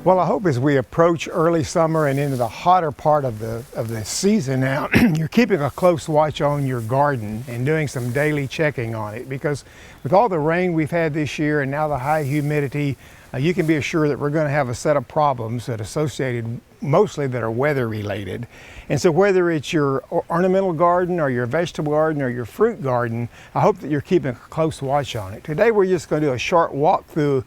Well, I hope as we approach early summer and into the hotter part of the season now, you're keeping a close watch on your garden and doing some daily checking on it, because with all the rain we've had this year and now the high humidity, you can be assured that we're going to have a set of problems that are associated mostly that are weather related. And so whether it's your ornamental garden or your vegetable garden or your fruit garden, I hope that you're keeping a close watch on it. Today we're just going to do a short walk through,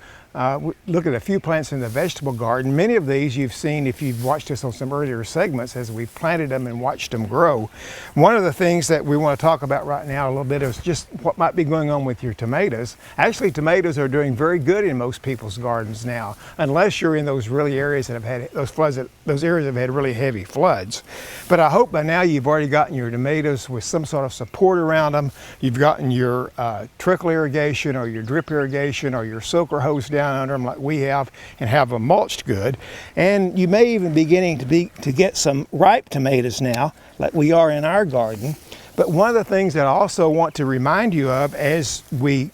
look at a few plants in the vegetable garden. Many of these you've seen if you've watched us on some earlier segments as we've planted them and watched them grow. One of the things that we want to talk about right now a little bit is just what might be going on with your tomatoes. Actually, tomatoes are doing very good in most people's gardens now, unless you're in those really areas that have had those floods, those areas have had really heavy floods. But I hope by now you've already gotten your tomatoes with some sort of support around them. You've gotten your trickle irrigation or your drip irrigation or your soaker hose down under them like we have, and have them mulched good. And you may even be beginning to get some ripe tomatoes now, like we are in our garden. But one of the things that I also want to remind you of as we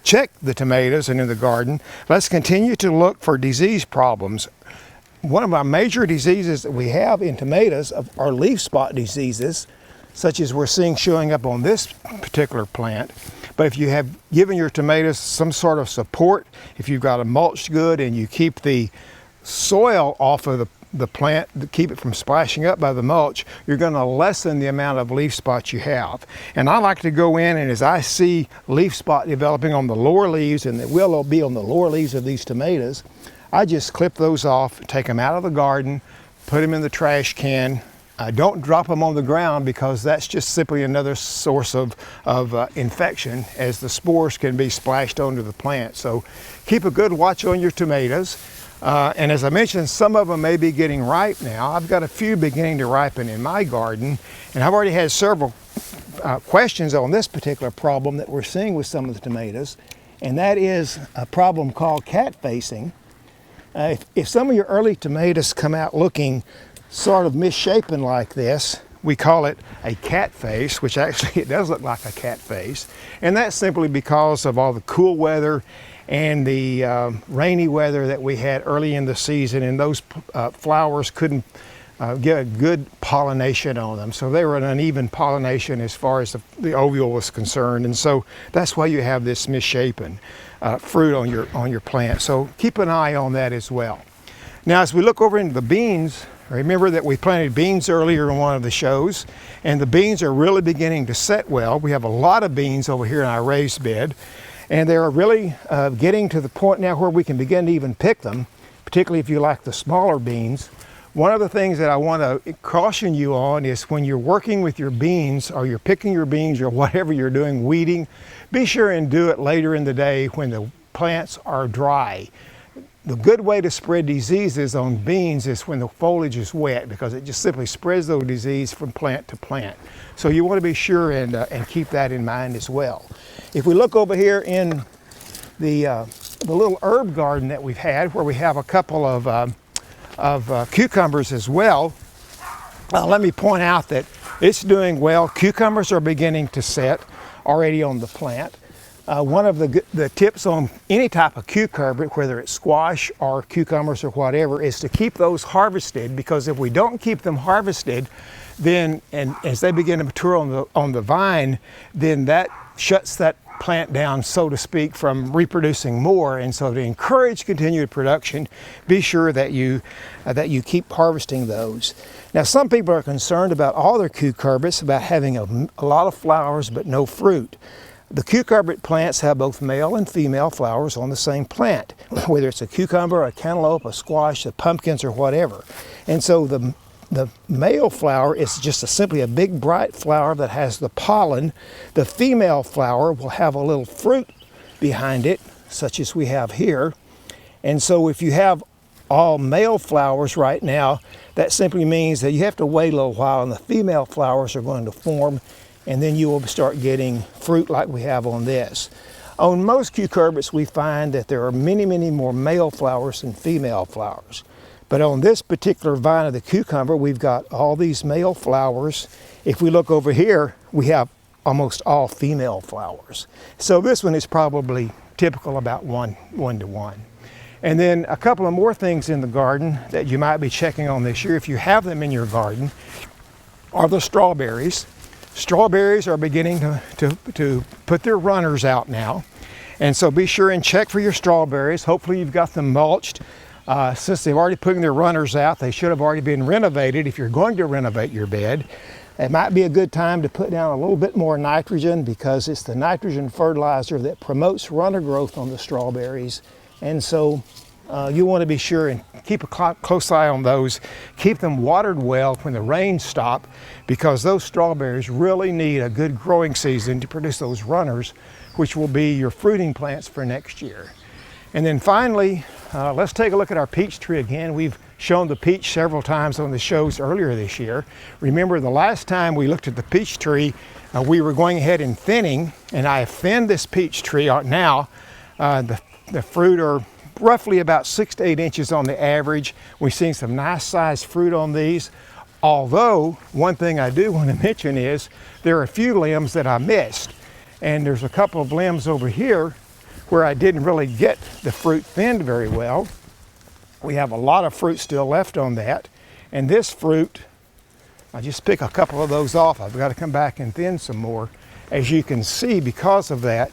check the tomatoes and in the garden, let's continue to look for disease problems. One of our major diseases that we have in tomatoes are leaf spot diseases, such as we're seeing showing up on this particular plant. But if you have given your tomatoes some sort of support, if you've got a mulched good and you keep the soil off of the plant to keep it from splashing up by the mulch, you're going to lessen the amount of leaf spots you have. And I like to go in, and as I see leaf spot developing on the lower leaves, and it will be on the lower leaves of these tomatoes, I just clip those off, take them out of the garden, put them in the trash can. Don't drop them on the ground, because that's just simply another source of infection, as the spores can be splashed onto the plant. So keep a good watch on your tomatoes. And as I mentioned, some of them may be getting ripe now. I've got a few beginning to ripen in my garden, and I've already had several questions on this particular problem that we're seeing with some of the tomatoes, and that is a problem called cat facing. If some of your early tomatoes come out looking sort of misshapen like this, we call it a cat face, which actually it does look like a cat face. And that's simply because of all the cool weather and the rainy weather that we had early in the season, and those flowers couldn't get a good pollination on them. So they were an uneven pollination as far as the ovule was concerned. And so that's why you have this misshapen fruit on your plant. So keep an eye on that as well. Now, as we look over into the beans, remember that we planted beans earlier in one of the shows, and the beans are really beginning to set well. We have a lot of beans over here in our raised bed, and they're really getting to the point now where we can begin to even pick them, particularly if you like the smaller beans. One of the things that I want to caution you on is when you're working with your beans, or you're picking your beans, or whatever you're doing, weeding, be sure and do it later in the day when the plants are dry. The good way to spread diseases on beans is when the foliage is wet, because it just simply spreads those diseases from plant to plant. So you want to be sure and keep that in mind as well. If we look over here in the little herb garden that we've had, where we have a couple of cucumbers as well, let me point out that it's doing well. Cucumbers are beginning to set already on the plant. One of the tips on any type of cucumber, whether it's squash or cucumbers or whatever, is to keep those harvested, because if we don't keep them harvested, then, and as they begin to mature on the vine, then that shuts that plant down, so to speak, from reproducing more. And so to encourage continued production, be sure that you keep harvesting those. Now, some people are concerned about all their cucurbits, about having a lot of flowers but no fruit. The cucurbit plants have both male and female flowers on the same plant, whether it's a cucumber, a cantaloupe, a squash, the pumpkins, or whatever. And so the male flower is just simply a big bright flower that has the pollen. The female flower will have a little fruit behind it, such as we have here. And so if you have all male flowers right now, that simply means that you have to wait a little while, and the female flowers are going to form, and then you will start getting fruit like we have on this. On most cucurbits, we find that there are many, many more male flowers than female flowers. But on this particular vine of the cucumber, we've got all these male flowers. If we look over here, we have almost all female flowers. So this one is probably typical, about one to one. And then a couple of more things in the garden that you might be checking on this year, if you have them in your garden, are the strawberries. Strawberries are beginning to put their runners out now. And so be sure and check for your strawberries. Hopefully you've got them mulched. Since they've already put their runners out, they should have already been renovated. If you're going to renovate your bed, it might be a good time to put down a little bit more nitrogen, because it's the nitrogen fertilizer that promotes runner growth on the strawberries. And so you want to be sure and keep a close eye on those. Keep them watered well when the rains stop, because those strawberries really need a good growing season to produce those runners, which will be your fruiting plants for next year. And then finally, let's take a look at our peach tree again. We've shown the peach several times on the shows earlier this year. Remember, the last time we looked at the peach tree, we were going ahead and thinning, and I have thinned this peach tree now. The fruit are roughly about 6 to 8 inches on the average. We've seen some nice sized fruit on these. Although, one thing I do want to mention is there are a few limbs that I missed. And there's a couple of limbs over here where I didn't really get the fruit thinned very well. We have a lot of fruit still left on that. And this fruit, I just pick a couple of those off. I've got to come back and thin some more. As you can see, because of that,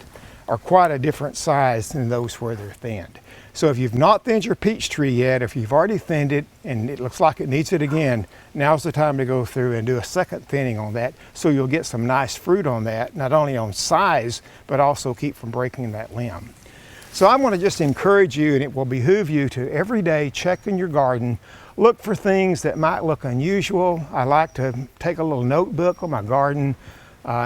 are quite a different size than those where they're thinned. So if you've not thinned your peach tree yet, if you've already thinned it and it looks like it needs it again, now's the time to go through and do a second thinning on that, so you'll get some nice fruit on that, not only on size, but also keep from breaking that limb. So I want to just encourage you, and it will behoove you to every day check in your garden, look for things that might look unusual. I like to take a little notebook on my garden,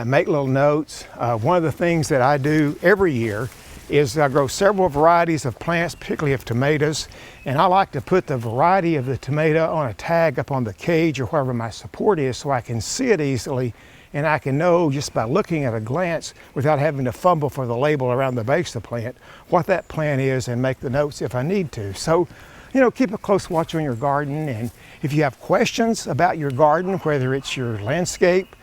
make little notes. One of the things that I do every year is I grow several varieties of plants, particularly of tomatoes, and I like to put the variety of the tomato on a tag up on the cage or wherever my support is, so I can see it easily, and I can know just by looking at a glance, without having to fumble for the label around the base of the plant, what that plant is, and make the notes if I need to. So, you know, keep a close watch on your garden, and if you have questions about your garden, whether it's your landscape,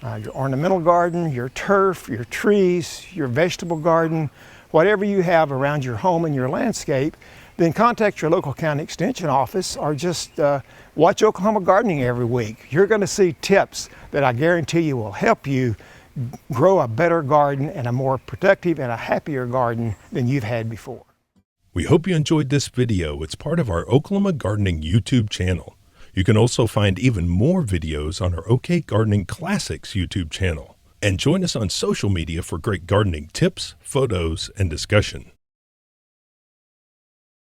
your ornamental garden, your turf, your trees, your vegetable garden, whatever you have around your home and your landscape, then contact your local county extension office, or just watch Oklahoma Gardening every week. You're going to see tips that I guarantee you will help you grow a better garden and a more productive and a happier garden than you've had before. We hope you enjoyed this video. It's part of our Oklahoma Gardening YouTube channel. You can also find even more videos on our OK Gardening Classics YouTube channel. And join us on social media for great gardening tips, photos, and discussion.